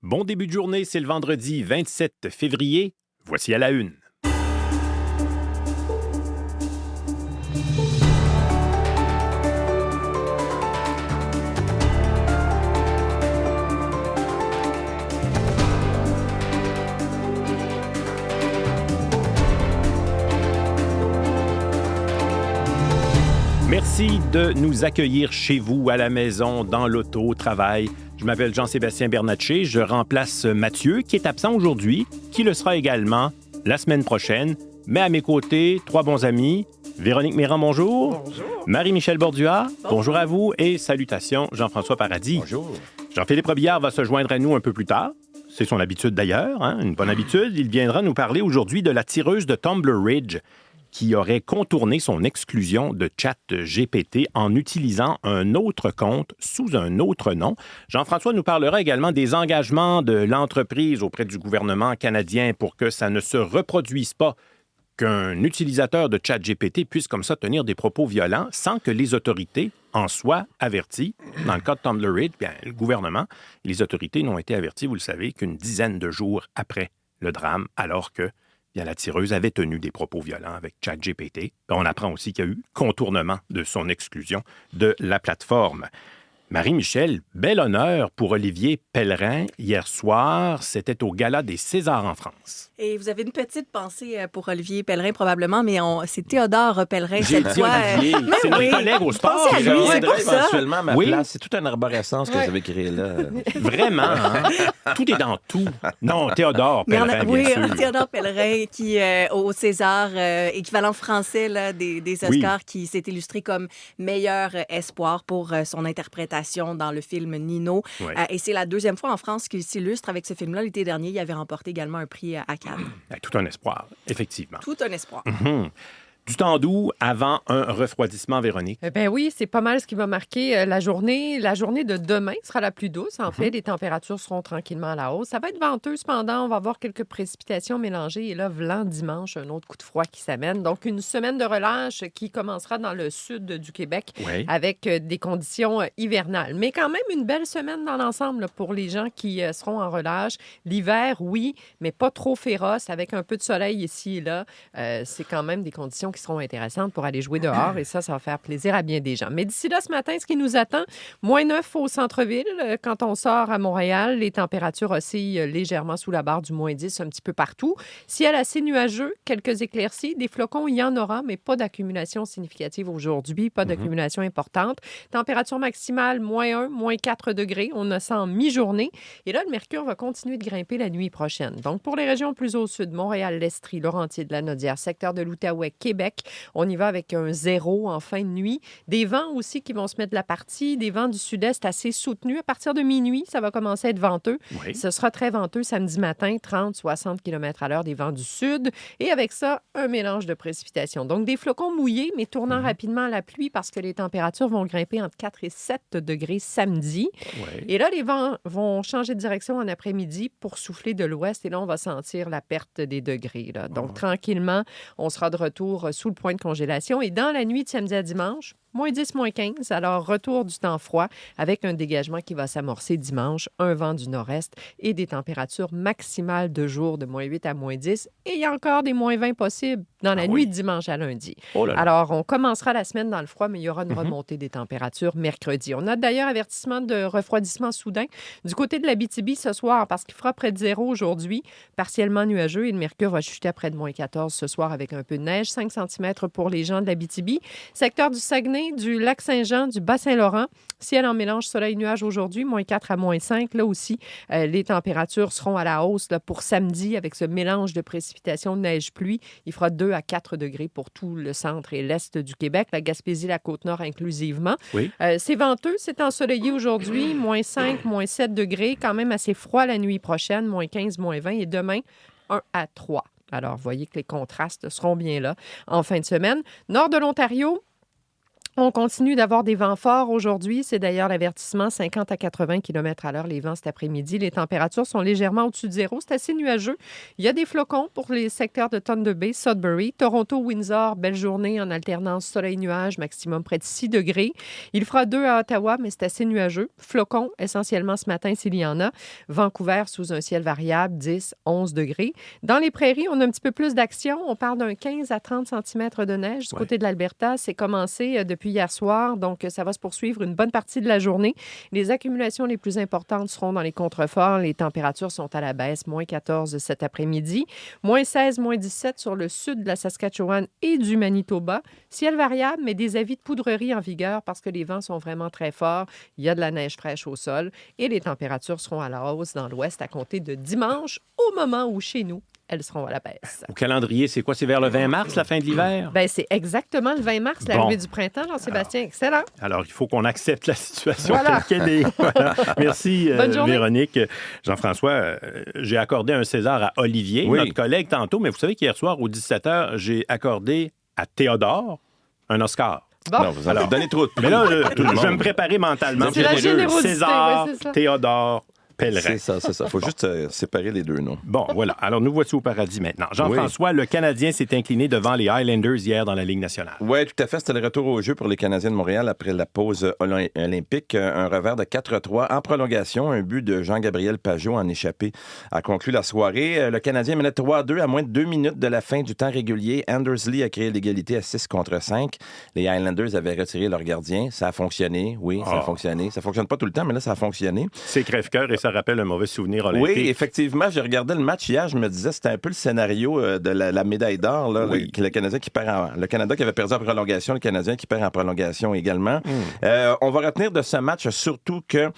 Bon début de journée, c'est le vendredi 27 février. Voici à la une. Merci de nous accueillir chez vous, à la maison, dans l'auto, au travail. Je m'appelle Jean-Sébastien Bernatchez. Je remplace Mathieu, qui est absent aujourd'hui, qui le sera également la semaine prochaine. Mais à mes côtés, trois bons amis. Véronique Méran, bonjour. Bonjour. Marie-Michel Bordua, bonjour à vous. Et salutations, Jean-François Paradis. Bonjour. Jean-Philippe Robillard va se joindre à nous un peu plus tard. C'est son habitude d'ailleurs, une bonne habitude. Il viendra nous parler aujourd'hui de la tireuse de Tumbler Ridge, qui aurait contourné son exclusion de ChatGPT en utilisant un autre compte sous un autre nom. Jean-François nous parlera également des engagements de l'entreprise auprès du gouvernement canadien pour que ça ne se reproduise pas, qu'un utilisateur de ChatGPT puisse comme ça tenir des propos violents sans que les autorités en soient averties. Dans le cas de Tumbler Ridge, bien, le gouvernement et les autorités n'ont été avertis, vous le savez, qu'une dizaine de jours après le drame, alors que la tireuse avait tenu des propos violents avec ChatGPT. On apprend aussi qu'il y a eu contournement de son exclusion de la plateforme. Marie-Michel, bel honneur pour Olivier Pellerin. Hier soir, c'était au Gala des Césars en France. Et vous avez une petite pensée pour Olivier Pellerin, probablement, mais c'est Théodore Pellerin J'ai cette dit fois. Olivier, c'est notre collègue au sport. Pensez à lui, c'est pour ça. Éventuellement, ma Oui. place, c'est toute une arborescence que vous avez créée là. Vraiment, hein? Tout est dans tout. Non, Théodore Mais Pellerin, bien sûr. Théodore Pellerin, qui, au César, équivalent français là, des Oscars, qui s'est illustré comme meilleur espoir pour son interprétation dans le film Nino. Oui. Et c'est la deuxième fois en France qu'il s'illustre avec ce film-là. L'été dernier, il avait remporté également un prix à Cannes. Tout un espoir, effectivement. Tout un espoir. Du temps doux avant un refroidissement, Véronique. Ben oui, c'est pas mal ce qui va marquer la journée. La journée de demain sera la plus douce. En fait, les températures seront tranquillement à la hausse. Ça va être venteux, cependant. On va avoir quelques précipitations mélangées. Et là, vlan dimanche, un autre coup de froid qui s'amène. Donc, une semaine de relâche qui commencera dans le sud du Québec avec des conditions hivernales. Mais quand même, une belle semaine dans l'ensemble là, pour les gens qui seront en relâche. L'hiver, oui, mais pas trop féroce, avec un peu de soleil ici et là. C'est quand même des conditions qui seront intéressantes pour aller jouer dehors et ça va faire plaisir à bien des gens. Mais d'ici là, ce matin, ce qui nous attend, -9 au centre-ville. Quand on sort à Montréal, les températures oscillent légèrement sous la barre du -10 un petit peu partout. Ciel assez nuageux, quelques éclaircies, des flocons, il y en aura, mais pas d'accumulation significative aujourd'hui, pas d'accumulation importante. Température maximale, -1, -4 degrés. On a ça en mi-journée. Et là, le mercure va continuer de grimper la nuit prochaine. Donc, pour les régions plus au sud, Montréal, l'Estrie, Laurentides, la secteur de l'Outaouais, Québec, on y va avec un 0 en fin de nuit. Des vents aussi qui vont se mettre de la partie, des vents du sud-est assez soutenus. À partir de minuit, ça va commencer à être venteux. Oui. Ce sera très venteux samedi matin, 30-60 km/h des vents du sud. Et avec ça, un mélange de précipitations. Donc, des flocons mouillés, mais tournant rapidement à la pluie parce que les températures vont grimper entre 4 et 7 degrés samedi. Oui. Et là, les vents vont changer de direction en après-midi pour souffler de l'ouest. Et là, on va sentir la perte des degrés. Là. Donc, tranquillement, on sera de retour sous le point de congélation. Et dans la nuit de samedi à dimanche, -10, -15. Alors, retour du temps froid avec un dégagement qui va s'amorcer dimanche, un vent du nord-est et des températures maximales de jour de -8 à -10. Et il y a encore des -20 possibles dans la nuit de dimanche à lundi. Oh là là. Alors, on commencera la semaine dans le froid, mais il y aura une remontée des températures mercredi. On a d'ailleurs avertissement de refroidissement soudain du côté de l'Abitibi ce soir parce qu'il fera près de 0 aujourd'hui, partiellement nuageux et le mercure va chuter à près de -14 ce soir avec un peu de neige, 5 cm pour les gens de l'Abitibi. Secteur du Saguenay, du lac Saint-Jean, du Bas-Saint-Laurent, ciel en mélange soleil-nuage aujourd'hui, -4 à -5. Là aussi, les températures seront à la hausse là, pour samedi avec ce mélange de précipitations neige-pluie. Il fera 2 à 4 degrés pour tout le centre et l'est du Québec, la Gaspésie, la Côte-Nord inclusivement. Oui. C'est venteux, c'est ensoleillé aujourd'hui, -5, -7 degrés, quand même assez froid la nuit prochaine, -15, -20 et demain, 1 à 3. Alors, vous voyez que les contrastes seront bien là en fin de semaine. Nord de l'Ontario, On continue d'avoir des vents forts aujourd'hui. C'est d'ailleurs l'avertissement 50 à 80 km à l'heure, les vents cet après-midi. Les températures sont légèrement au-dessus de zéro. C'est assez nuageux. Il y a des flocons pour les secteurs de Thunder Bay, Sudbury, Toronto, Windsor. Belle journée en alternance soleil-nuage, maximum près de 6 degrés. Il fera 2 à Ottawa, mais c'est assez nuageux. Flocons essentiellement ce matin s'il y en a. Vancouver sous un ciel variable, 10, 11 degrés. Dans les prairies, on a un petit peu plus d'action. On parle d'un 15 à 30 cm de neige du côté de l'Alberta. C'est commencé depuis hier soir, donc ça va se poursuivre une bonne partie de la journée. Les accumulations les plus importantes seront dans les contreforts. Les températures sont à la baisse, moins 14 cet après-midi, moins 16, moins 17 sur le sud de la Saskatchewan et du Manitoba. Ciel variable, mais des avis de poudrerie en vigueur parce que les vents sont vraiment très forts. Il y a de la neige fraîche au sol et les températures seront à la hausse dans l'ouest à compter de dimanche, au moment où chez nous, elles seront à la baisse. Au calendrier, c'est quoi? C'est vers le 20 mars, la fin de l'hiver? Bien, c'est exactement le 20 mars, l'arrivée du printemps, Jean-Sébastien. Excellent. Alors, il faut qu'on accepte la situation Voilà. telle qu'elle est. Voilà. Merci, Bonne journée. Véronique. Jean-François, j'ai accordé un César à Olivier, notre collègue, tantôt, mais vous savez qu'hier soir, au 17h, j'ai accordé à Théodore un Oscar. Bon. Non, vous en avez donné trop de Mais là, je vais me préparer mentalement. C'est la générosité, César, oui, c'est ça. Théodore, Pellerin. C'est ça. Faut juste séparer les deux noms. Bon, voilà. Alors, nous voici au paradis maintenant. Jean-François, le Canadien s'est incliné devant les Highlanders hier dans la Ligue nationale. Oui, tout à fait. C'était le retour au jeu pour les Canadiens de Montréal après la pause olympique. Un revers de 4-3 en prolongation. Un but de Jean-Gabriel Pageau en échappé a conclu la soirée. Le Canadien menait 3-2 à moins de 2 minutes de la fin du temps régulier. Anders Lee a créé l'égalité à 6-5. Les Highlanders avaient retiré leur gardien. Ça a fonctionné. Oui, ça a fonctionné. Ça fonctionne pas tout le temps, mais là, ça a fonctionné. C'est crève-cœur et ça rappelle un mauvais souvenir olympique. Oui, effectivement. J'ai regardé le match hier. Je me disais, c'était un peu le scénario de la médaille d'or. Là, le Canadien qui perd le Canada qui avait perdu en prolongation, le Canadien qui perd en prolongation également. On va retenir de ce match surtout que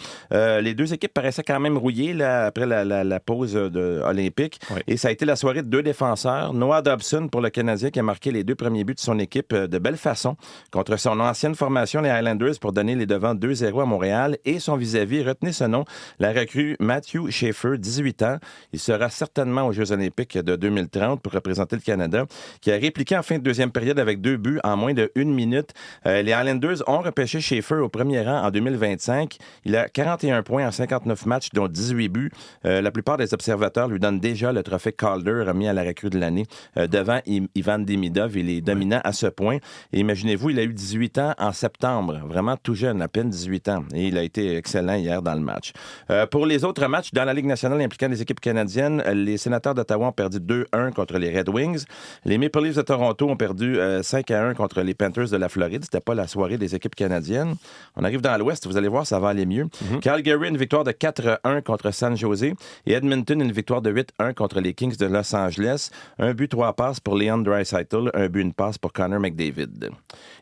les deux équipes paraissaient quand même rouillées là, après la pause olympique. Oui. Et ça a été la soirée de deux défenseurs. Noah Dobson pour le Canadien qui a marqué les 2 premiers buts de son équipe de belle façon contre son ancienne formation, les Highlanders, pour donner les devants 2-0 à Montréal. Et son vis-à-vis, retenez ce nom, la recrue Matthew Schaefer, 18 ans. Il sera certainement aux Jeux olympiques de 2030 pour représenter le Canada, qui a répliqué en fin de deuxième période avec 2 buts en moins de 1 minute. Les Highlanders ont repêché Schaefer au premier rang en 2025. Il a 41 points en 59 matchs, dont 18 buts. La plupart des observateurs lui donnent déjà le trophée Calder remis à la recrue de l'année devant Ivan Demidov. Il est dominant à ce point. Et imaginez-vous, il a eu 18 ans en septembre. Vraiment tout jeune, à peine 18 ans. Et il a été excellent hier dans le match. Pour les autres matchs dans la Ligue nationale impliquant les équipes canadiennes, les Sénateurs d'Ottawa ont perdu 2-1 contre les Red Wings. Les Maple Leafs de Toronto ont perdu 5-1 contre les Panthers de la Floride. C'était pas la soirée des équipes canadiennes. On arrive dans l'Ouest, vous allez voir, ça va aller mieux. Calgary, une victoire de 4-1 contre San Jose. Et Edmonton, une victoire de 8-1 contre les Kings de Los Angeles. 1 but, 3 passes pour Leon Draisaitl. 1 but, 1 passe pour Connor McDavid.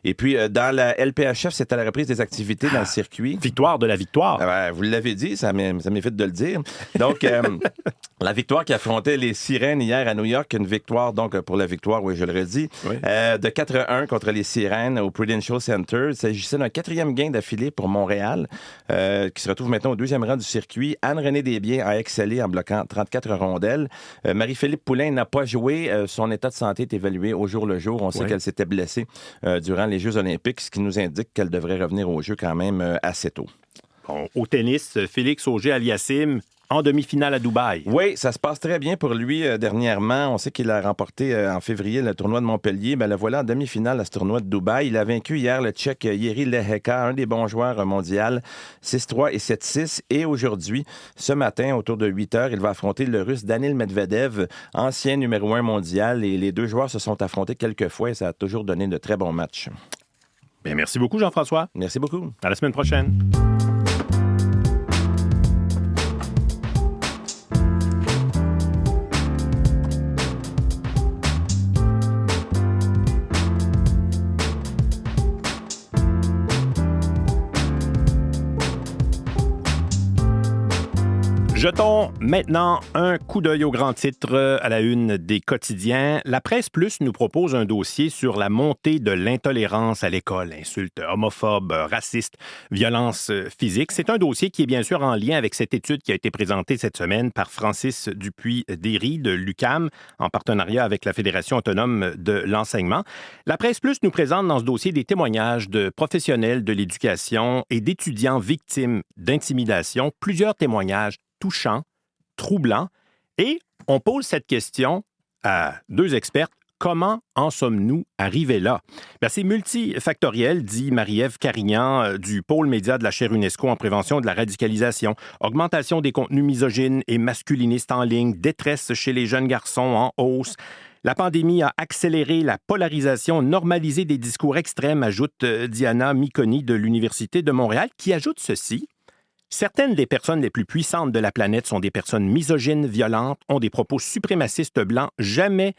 Et puis, dans la LPHF, c'était la reprise des activités dans le circuit. Victoire de la victoire. Vous l'avez dit, ça m'évite de le dire. Donc, la victoire qui affrontait les Sirènes hier à New York, une victoire, donc, pour la victoire, oui, je le redis, de 4-1 contre les Sirènes au Prudential Center. Il s'agissait d'un 4e gain d'affilée pour Montréal, qui se retrouve maintenant au 2e rang du circuit. Anne-Renée Desbiens a excellé en bloquant 34 rondelles. Marie-Philippe Poulain n'a pas joué. Son état de santé est évalué au jour le jour. On sait qu'elle s'était blessée durant les Jeux olympiques, ce qui nous indique qu'elle devrait revenir au jeu quand même assez tôt. Bon, au tennis, Félix Auger-Aliassime en demi-finale à Dubaï. Oui, ça se passe très bien pour lui dernièrement. On sait qu'il a remporté en février le tournoi de Montpellier. Le voilà en demi-finale à ce tournoi de Dubaï. Il a vaincu hier le Tchèque Jiří Lehecka, un des bons joueurs mondial, 6-3 et 7-6. Et aujourd'hui, ce matin, autour de 8 heures, il va affronter le Russe Danil Medvedev, ancien numéro 1 mondial. Et les deux joueurs se sont affrontés quelques fois et ça a toujours donné de très bons matchs. Bien, merci beaucoup, Jean-François. Merci beaucoup. À la semaine prochaine. Jetons maintenant un coup d'œil aux grands titres à la une des quotidiens. La Presse Plus nous propose un dossier sur la montée de l'intolérance à l'école. Insultes homophobes, racistes, violences physiques. C'est un dossier qui est bien sûr en lien avec cette étude qui a été présentée cette semaine par Francis Dupuis-Déry de l'UQAM en partenariat avec la Fédération autonome de l'enseignement. La Presse Plus nous présente dans ce dossier des témoignages de professionnels de l'éducation et d'étudiants victimes d'intimidation. Plusieurs témoignages touchant, troublant. Et on pose cette question à deux expertes. Comment en sommes-nous arrivés là? Bien, c'est multifactoriel, dit Marie-Ève Carignan du pôle média de la chaire UNESCO en prévention de la radicalisation. Augmentation des contenus misogynes et masculinistes en ligne, détresse chez les jeunes garçons en hausse. La pandémie a accéléré la polarisation, normalisé des discours extrêmes, ajoute Diana Miconi de l'Université de Montréal, qui ajoute ceci. Certaines des personnes les plus puissantes de la planète sont des personnes misogynes, violentes, ont des propos suprémacistes blancs jamais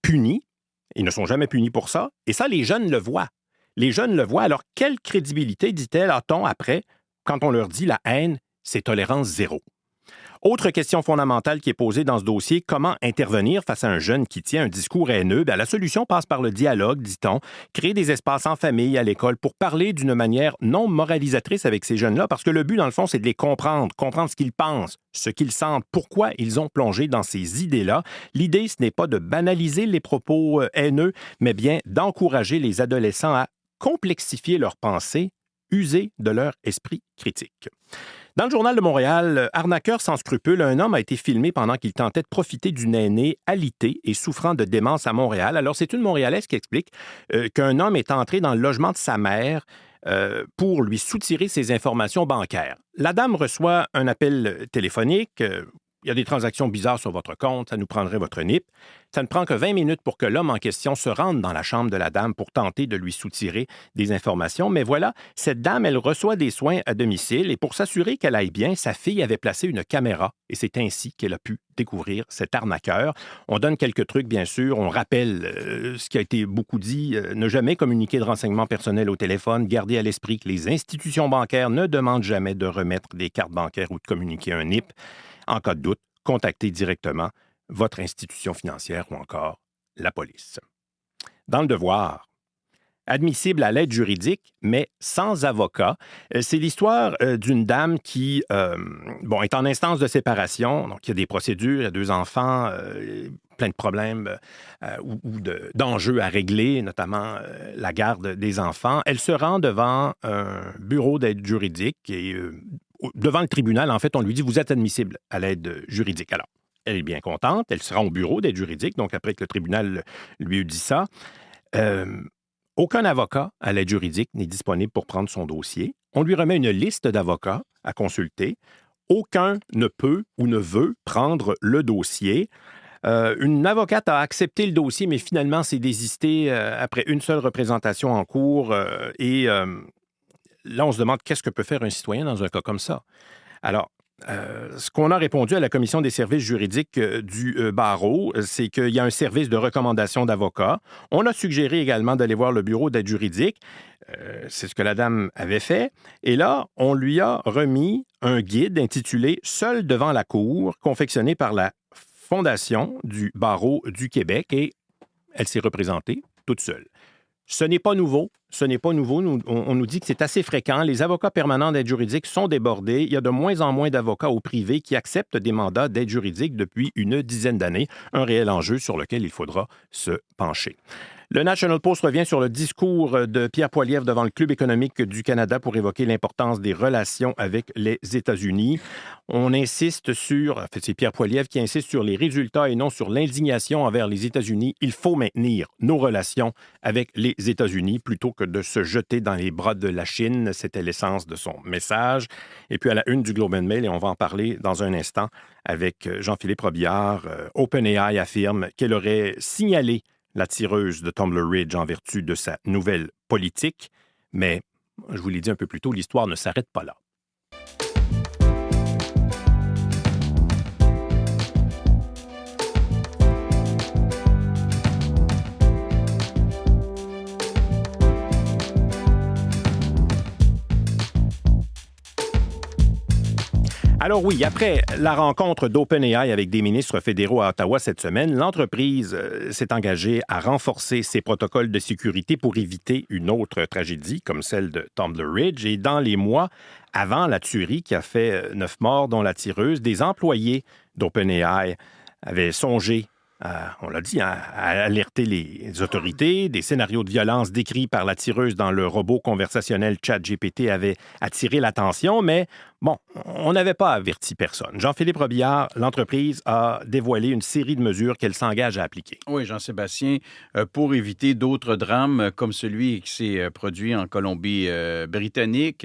punis. Ils ne sont jamais punis pour ça. Et ça, les jeunes le voient. Les jeunes le voient. Alors, quelle crédibilité, dit-elle, a-t-on après, quand on leur dit la haine, c'est tolérance zéro? Autre question fondamentale qui est posée dans ce dossier, comment intervenir face à un jeune qui tient un discours haineux? Bien, la solution passe par le dialogue, dit-on, créer des espaces en famille, à l'école, pour parler d'une manière non moralisatrice avec ces jeunes-là, parce que le but, dans le fond, c'est de les comprendre ce qu'ils pensent, ce qu'ils sentent, pourquoi ils ont plongé dans ces idées-là. L'idée, ce n'est pas de banaliser les propos haineux, mais bien d'encourager les adolescents à complexifier leurs pensées, user de leur esprit critique. Dans le Journal de Montréal, arnaqueur sans scrupules, un homme a été filmé pendant qu'il tentait de profiter d'une aînée alitée et souffrant de démence à Montréal. Alors, c'est une Montréalaise qui explique qu'un homme est entré dans le logement de sa mère pour lui soutirer ses informations bancaires. La dame reçoit un appel téléphonique. Il y a des transactions bizarres sur votre compte, ça nous prendrait votre NIP. Ça ne prend que 20 minutes pour que l'homme en question se rende dans la chambre de la dame pour tenter de lui soutirer des informations. Mais voilà, cette dame, elle reçoit des soins à domicile et pour s'assurer qu'elle aille bien, sa fille avait placé une caméra et c'est ainsi qu'elle a pu découvrir cet arnaqueur. On donne quelques trucs, bien sûr. On rappelle ce qui a été beaucoup dit, ne jamais communiquer de renseignements personnels au téléphone, garder à l'esprit que les institutions bancaires ne demandent jamais de remettre des cartes bancaires ou de communiquer un NIP. En cas de doute, contactez directement votre institution financière ou encore la police. Dans le devoir, admissible à l'aide juridique, mais sans avocat. C'est l'histoire d'une dame qui est en instance de séparation. Donc, il y a des procédures, il y a 2 enfants, plein de problèmes ou d'enjeux à régler, notamment la garde des enfants. Elle se rend devant un bureau d'aide juridique et devant le tribunal, en fait, on lui dit « Vous êtes admissible à l'aide juridique ». Alors, elle est bien contente. Elle se rend au bureau d'aide juridique, donc après que le tribunal lui ait dit ça. Aucun avocat à l'aide juridique n'est disponible pour prendre son dossier. On lui remet une liste d'avocats à consulter. Aucun ne peut ou ne veut prendre le dossier. Une avocate a accepté le dossier, mais finalement s'est désistée après une seule représentation en cours. Là, on se demande qu'est-ce que peut faire un citoyen dans un cas comme ça. Alors, ce qu'on a répondu à la Commission des services juridiques du barreau, c'est qu'il y a un service de recommandation d'avocats. On a suggéré également d'aller voir le bureau d'aide juridique. C'est ce que la dame avait fait. Et là, on lui a remis un guide intitulé « Seul devant la cour », confectionné par la Fondation du barreau du Québec. Et elle s'est représentée toute seule. Ce n'est pas nouveau. On nous dit que c'est assez fréquent. Les avocats permanents d'aide juridique sont débordés. Il y a de moins en moins d'avocats au privé qui acceptent des mandats d'aide juridique depuis une dizaine d'années. Un réel enjeu sur lequel il faudra se pencher. Le National Post revient sur le discours de Pierre Poilievre devant le Club économique du Canada pour évoquer l'importance des relations avec les États-Unis. On insiste c'est Pierre Poilievre qui insiste sur les résultats et non sur l'indignation envers les États-Unis. Il faut maintenir nos relations avec les États-Unis plutôt que de se jeter dans les bras de la Chine. C'était l'essence de son message. Et puis à la une du Globe and Mail, et on va en parler dans un instant avec Jean-Philippe Robillard, OpenAI affirme qu'elle aurait signalé la tireuse de Tumbler Ridge en vertu de sa nouvelle politique. Mais, je vous l'ai dit un peu plus tôt, l'histoire ne s'arrête pas là. À Alors oui, après la rencontre d'OpenAI avec des ministres fédéraux à Ottawa cette semaine, l'entreprise s'est engagée à renforcer ses protocoles de sécurité pour éviter une autre tragédie comme celle de Tumbler Ridge. Et dans les mois avant la tuerie qui a fait 9 morts, dont la tireuse, des employés d'OpenAI avaient songé, on l'a dit, à alerter les autorités. Des scénarios de violence décrits par la tireuse dans le robot conversationnel ChatGPT avaient attiré l'attention, mais bon, on n'avait pas averti personne. Jean-Philippe Robillard, l'entreprise a dévoilé une série de mesures qu'elle s'engage à appliquer. Oui, Jean-Sébastien, pour éviter d'autres drames comme celui qui s'est produit en Colombie-Britannique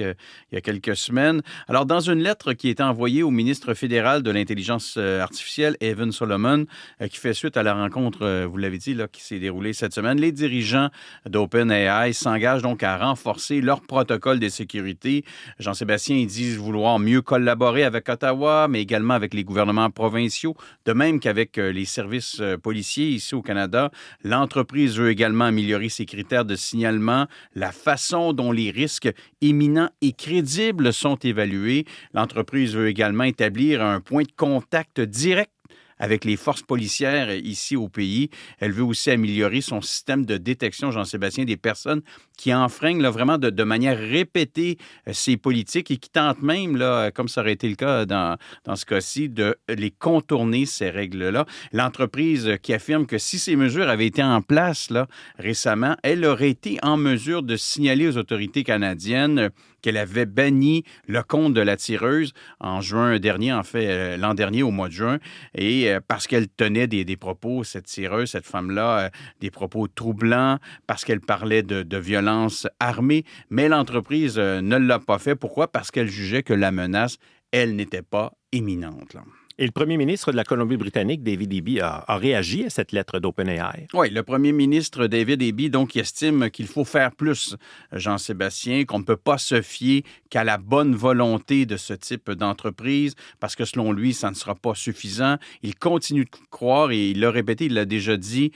il y a quelques semaines. Alors, dans une lettre qui est envoyée au ministre fédéral de l'Intelligence artificielle, Evan Solomon, qui fait suite à la rencontre, vous l'avez dit, là, qui s'est déroulée cette semaine, les dirigeants d'OpenAI s'engagent donc à renforcer leur protocole de sécurité. Jean-Sébastien, ils disent vouloir mieux collaborer avec Ottawa, mais également avec les gouvernements provinciaux, de même qu'avec les services policiers ici au Canada. L'entreprise veut également améliorer ses critères de signalement, la façon dont les risques imminents et crédibles sont évalués. L'entreprise veut également établir un point de contact direct avec les forces policières ici au pays. Elle veut aussi améliorer son système de détection, Jean-Sébastien, des personnes qui enfreignent là, vraiment de manière répétée ces politiques et qui tentent même, là, comme ça aurait été le cas dans ce cas-ci, de les contourner, ces règles-là. L'entreprise qui affirme que si ces mesures avaient été en place là, récemment, elle aurait été en mesure de signaler aux autorités canadiennes qu'elle avait banni le compte de la tireuse en juin dernier, en fait, l'an dernier, au mois de juin, et parce qu'elle tenait des propos, cette tireuse, cette femme-là, des propos troublants, parce qu'elle parlait de violence armée, mais l'entreprise ne l'a pas fait. Pourquoi? Parce qu'elle jugeait que la menace, elle, n'était pas imminente, là. Et le premier ministre de la Colombie-Britannique, David Eby, a réagi à cette lettre d'OpenAI. Oui, le premier ministre David Eby, donc, il estime qu'il faut faire plus, Jean-Sébastien, qu'on ne peut pas se fier qu'à la bonne volonté de ce type d'entreprise, parce que selon lui, ça ne sera pas suffisant. Il continue de croire, et il l'a répété, il l'a déjà dit,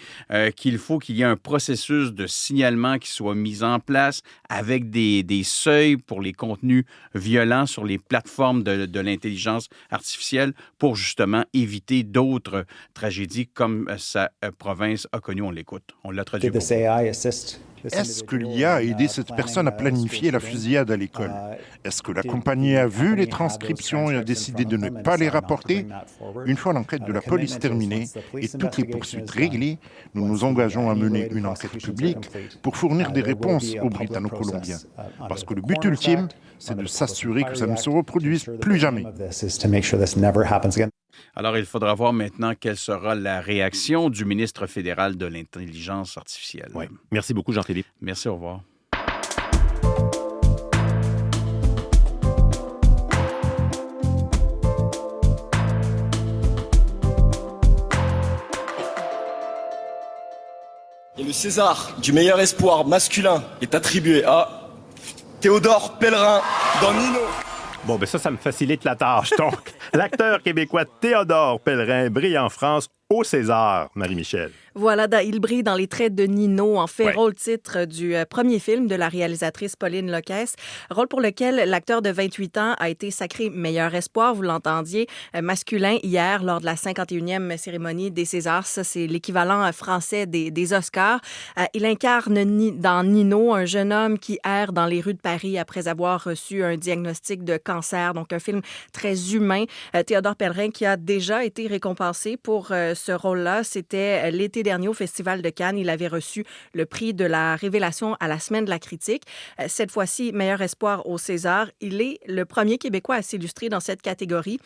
qu'il faut qu'il y ait un processus de signalement qui soit mis en place avec des seuils pour les contenus violents sur les plateformes de l'intelligence artificielle pour justement éviter d'autres tragédies comme sa province a connu. On l'écoute. On l'a traduit. Est-ce que l'IA a aidé cette personne à planifier la fusillade à l'école? Est-ce que la compagnie a vu les transcriptions et a décidé de ne pas les rapporter? Une fois l'enquête de la police terminée et toutes les poursuites réglées, nous nous engageons à mener une enquête publique pour fournir des réponses aux Britanno-Colombiens. Parce que le but ultime, c'est de s'assurer que ça ne se reproduise plus jamais. Alors, il faudra voir maintenant quelle sera la réaction du ministre fédéral de l'Intelligence artificielle. Oui. Merci beaucoup, Jean-Philippe. Merci, au revoir. Et le César du meilleur espoir masculin est attribué à Théodore Pellerin dans Nino. Bon, ben ça me facilite la tâche. Donc, l'acteur québécois Théodore Pellerin brille en France au César, Marie-Michel. Voilà, il brille dans les traits de Nino, en fait, ouais. Rôle-titre du premier film de la réalisatrice Pauline Loquès, rôle pour lequel l'acteur de 28 ans a été sacré meilleur espoir, vous l'entendiez, masculin hier lors de la 51e cérémonie des Césars. Ça, c'est l'équivalent français des Oscars. Il incarne dans Nino un jeune homme qui erre dans les rues de Paris après avoir reçu un diagnostic de cancer, donc un film très humain. Théodore Pellerin qui a déjà été récompensé pour ce rôle-là, c'était l'été dernier au Festival de Cannes. Il avait reçu le prix de la révélation à la Semaine de la critique. Cette fois-ci, meilleur espoir au César. Il est le premier Québécois à s'illustrer dans cette catégorie.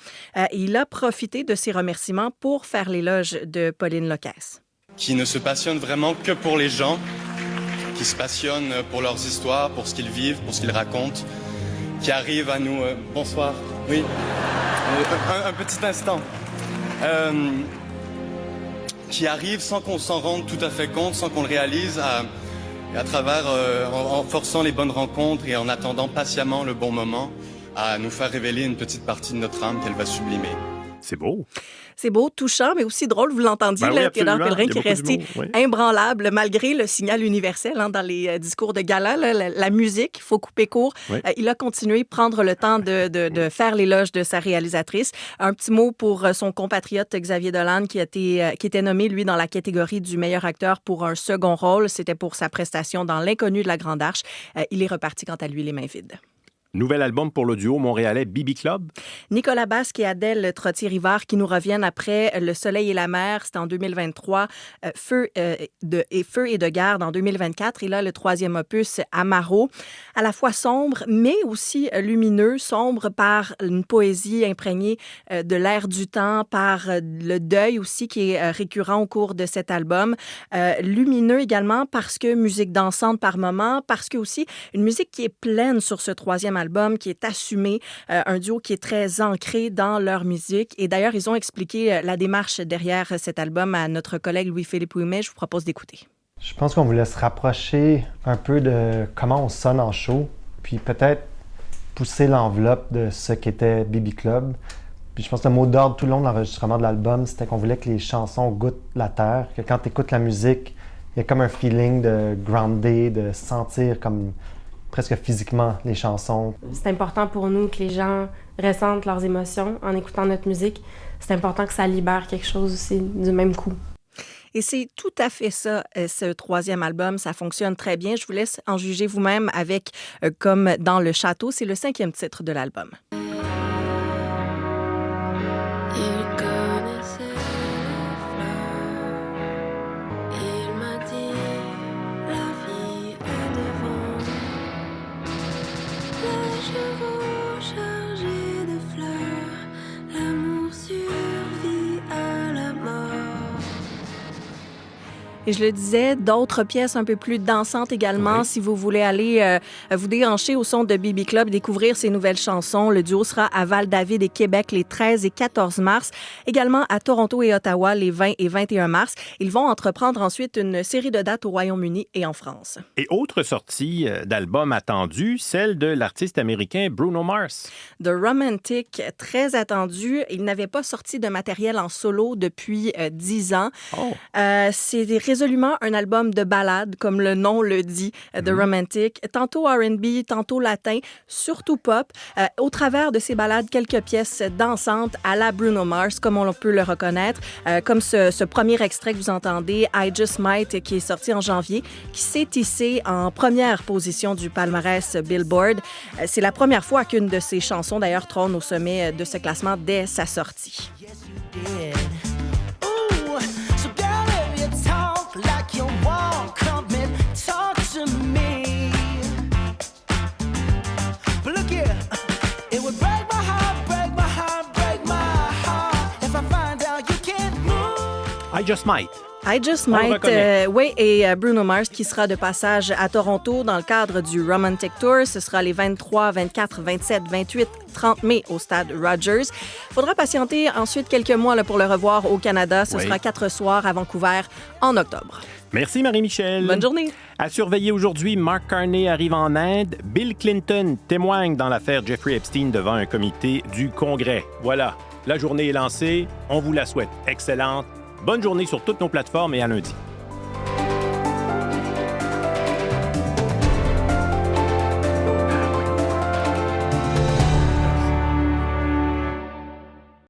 Il a profité de ses remerciements pour faire l'éloge de Pauline Loquès. Qui ne se passionne vraiment que pour les gens, qui se passionnent pour leurs histoires, pour ce qu'ils vivent, pour ce qu'ils racontent, qui arrivent à nous... bonsoir. Oui. Un petit instant. Qui arrive sans qu'on s'en rende tout à fait compte, sans qu'on le réalise, à travers, en forçant les bonnes rencontres et en attendant patiemment le bon moment, à nous faire révéler une petite partie de notre âme qu'elle va sublimer. C'est beau. C'est beau, touchant, mais aussi drôle. Vous l'entendiez, Ben oui, là, Théodore absolument. Pellerin Il y a qui est beaucoup resté d'humour, oui. imbranlable malgré le signal universel dans les discours de gala. Là, la musique, il faut couper court. Oui. Il a continué, prendre le temps de faire l'éloge de sa réalisatrice. Un petit mot pour son compatriote Xavier Dolan qui était nommé, lui, dans la catégorie du meilleur acteur pour un second rôle. C'était pour sa prestation dans L'inconnu de la Grande Arche. Il est reparti, quant à lui, les mains vides. Nouvel album pour le duo montréalais Bibi Club. Nicolas Basque et Adèle Trottier-Rivard qui nous reviennent après Le Soleil et la mer, c'était en 2023, Feu et de garde en 2024, et là, le troisième opus, Amaro, à la fois sombre, mais aussi lumineux, sombre par une poésie imprégnée de l'air du temps, par le deuil aussi qui est récurrent au cours de cet album, lumineux également parce que musique dansante par moment, parce que aussi une musique qui est pleine sur ce troisième album, qui est assumé, un duo qui est très ancré dans leur musique. Et d'ailleurs, ils ont expliqué la démarche derrière cet album à notre collègue Louis-Philippe Ouimet. Je vous propose d'écouter. Je pense qu'on voulait se rapprocher un peu de comment on sonne en show, puis peut-être pousser l'enveloppe de ce qu'était Bibi Club. Puis je pense que le mot d'ordre tout le long de l'enregistrement de l'album, c'était qu'on voulait que les chansons goûtent la terre, que quand tu écoutes la musique, il y a comme un feeling de grounder, de sentir comme presque physiquement les chansons. C'est important pour nous que les gens ressentent leurs émotions en écoutant notre musique. C'est important que ça libère quelque chose aussi du même coup. Et c'est tout à fait ça, ce troisième album. Ça fonctionne très bien. Je vous laisse en juger vous-même avec Comme dans le château. C'est le 5e titre de l'album. Et je le disais, d'autres pièces un peu plus dansantes également. Oui. Si vous voulez aller vous déhancher au son de Bibi Club, découvrir ces nouvelles chansons, le duo sera à Val-David et Québec les 13 et 14 mars. Également à Toronto et Ottawa les 20 et 21 mars. Ils vont entreprendre ensuite une série de dates au Royaume-Uni et en France. Et autre sortie d'album attendue, celle de l'artiste américain Bruno Mars. The Romantic, très attendu. Il n'avait pas sorti de matériel en solo depuis 10 ans. Oh. C'est résolument un album de ballade, comme le nom le dit, The Romantic. Tantôt R&B, tantôt latin, surtout pop. Au travers de ces ballades, quelques pièces dansantes à la Bruno Mars, comme on peut le reconnaître. Comme ce premier extrait que vous entendez, I Just Might, qui est sorti en janvier, qui s'est hissé en première position du palmarès Billboard. C'est la première fois qu'une de ses chansons, d'ailleurs, trône au sommet de ce classement dès sa sortie. I Just Might. I Just Might, oui, et Bruno Mars qui sera de passage à Toronto dans le cadre du Romantic Tour. Ce sera les 23, 24, 27, 28, 30 mai au stade Rogers. Il faudra patienter ensuite quelques mois pour le revoir au Canada. Ce sera 4 soirs à Vancouver en octobre. Merci Marie-Michel. Bonne journée. À surveiller aujourd'hui, Mark Carney arrive en Inde. Bill Clinton témoigne dans l'affaire Jeffrey Epstein devant un comité du Congrès. Voilà, la journée est lancée. On vous la souhaite excellente. Bonne journée sur toutes nos plateformes et à lundi.